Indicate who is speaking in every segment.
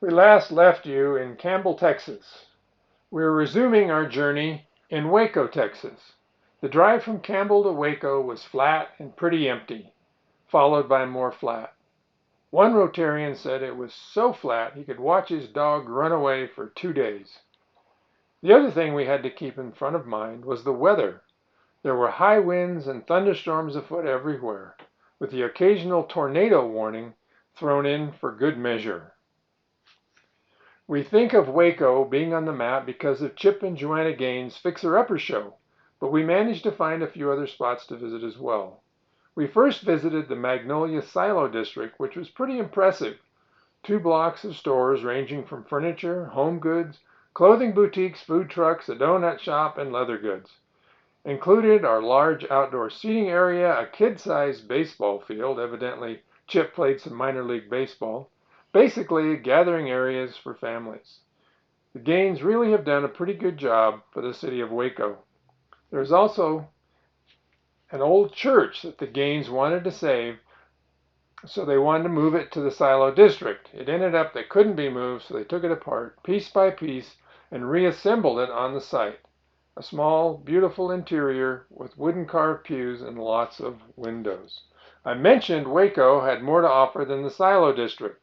Speaker 1: We last left you in Campbell, Texas. We're resuming our journey in Waco, Texas. The drive from Campbell to Waco was flat and pretty empty, followed by more flat. One Rotarian said it was so flat he could watch his dog run away for 2 days. The other thing we had to keep in front of mind was the weather. There were high winds and thunderstorms afoot everywhere, with the occasional tornado warning thrown in for good measure. We think of Waco being on the map because of Chip and Joanna Gaines' Fixer Upper show, but we managed to find a few other spots to visit as well. We first visited the Magnolia Silo District, which was pretty impressive. 2 blocks of stores ranging from furniture, home goods, clothing boutiques, food trucks, a donut shop, and leather goods. Included our large outdoor seating area, a kid-sized baseball field, evidently Chip played some minor league baseball, basically gathering areas for families. The Gaines really have done a pretty good job for the city of Waco. There's also an old church that the Gaines wanted to save, so they wanted to move it to the Silo District. It ended up that couldn't be moved, so they took it apart piece by piece and reassembled it on the site. A small, beautiful interior with wooden carved pews and lots of windows. I mentioned Waco had more to offer than the Silo District.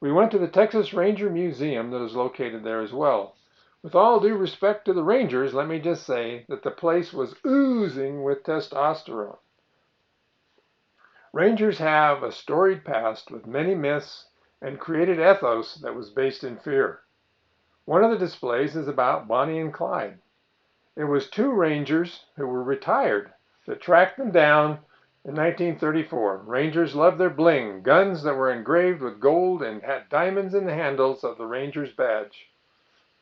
Speaker 1: We went to the Texas Ranger Museum that is located there as well. With all due respect to the Rangers, let me just say that the place was oozing with testosterone. Rangers have a storied past with many myths and created ethos that was based in fear. One of the displays is about Bonnie and Clyde. It was 2 Rangers who were retired that tracked them down in 1934. Rangers loved their bling, guns that were engraved with gold and had diamonds in the handles of the Ranger's badge.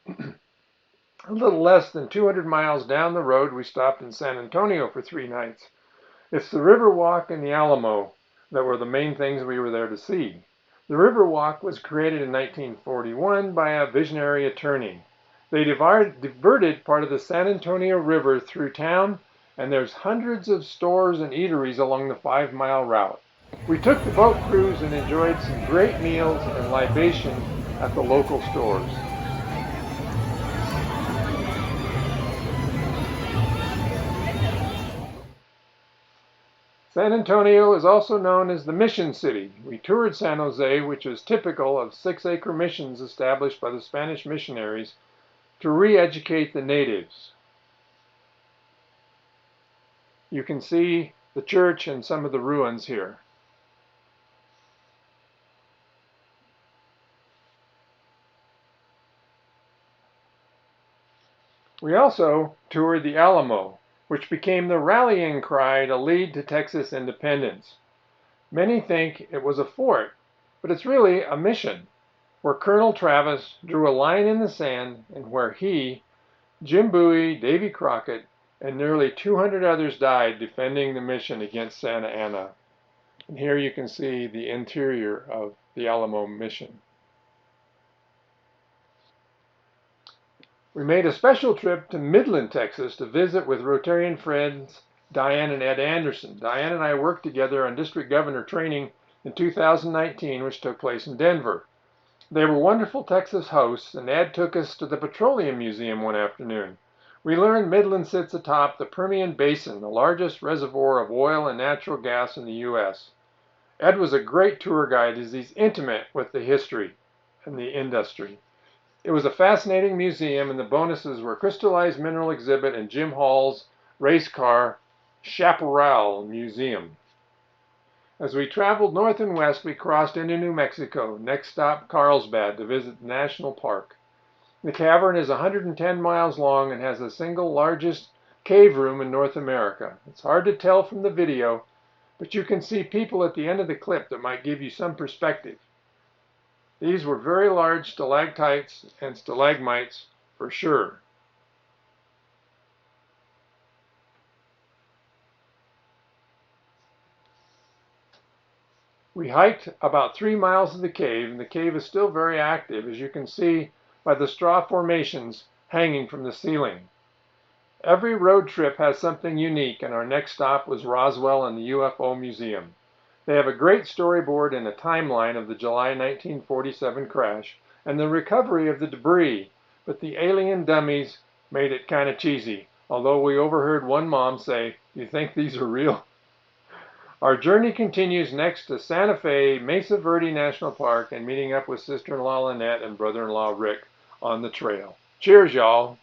Speaker 1: A little less than 200 miles down the road, we stopped in San Antonio for 3 nights. It's the Riverwalk and the Alamo that were the main things we were there to see. The Riverwalk was created in 1941 by a visionary attorney. They diverted part of the San Antonio River through town, and there's hundreds of stores and eateries along the 5-mile route. We took the boat cruise and enjoyed some great meals and libation at the local stores. San Antonio is also known as the Mission City. We toured San Jose, which is typical of 6-acre missions established by the Spanish missionaries to re-educate the natives. You can see the church and some of the ruins here. We also toured the Alamo, which became the rallying cry to lead to Texas independence. Many think it was a fort, but it's really a mission, where Colonel Travis drew a line in the sand and where he, Jim Bowie, Davy Crockett, and nearly 200 others died defending the mission against Santa Anna. And here you can see the interior of the Alamo mission. We made a special trip to Midland, Texas to visit with Rotarian friends Diane and Ed Anderson. Diane and I worked together on district governor training in 2019, which took place in Denver. They were wonderful Texas hosts, and Ed took us to the Petroleum Museum one afternoon. We learned Midland sits atop the Permian Basin, the largest reservoir of oil and natural gas in the U.S. Ed was a great tour guide as he's intimate with the history and the industry. It was a fascinating museum, and the bonuses were crystallized mineral exhibit and Jim Hall's race car Chaparral Museum. As we traveled north and west, we crossed into New Mexico. Next stop, Carlsbad, to visit the national park. The cavern is 110 miles long and has the single largest cave room in North America. It's hard to tell from the video, but you can see people at the end of the clip that might give you some perspective. These were very large stalactites and stalagmites for sure. We hiked about 3 miles of the cave, and the cave is still very active, as you can see by the straw formations hanging from the ceiling. Every road trip has something unique, and our next stop was Roswell and the UFO Museum. They have a great storyboard and a timeline of the July 1947 crash, and the recovery of the debris, but the alien dummies made it kind of cheesy, although we overheard one mom say, "You think these are real?" Our journey continues next to Santa Fe, Mesa Verde National Park, and meeting up with sister-in-law Lynette and brother-in-law Rick on the trail. Cheers, y'all.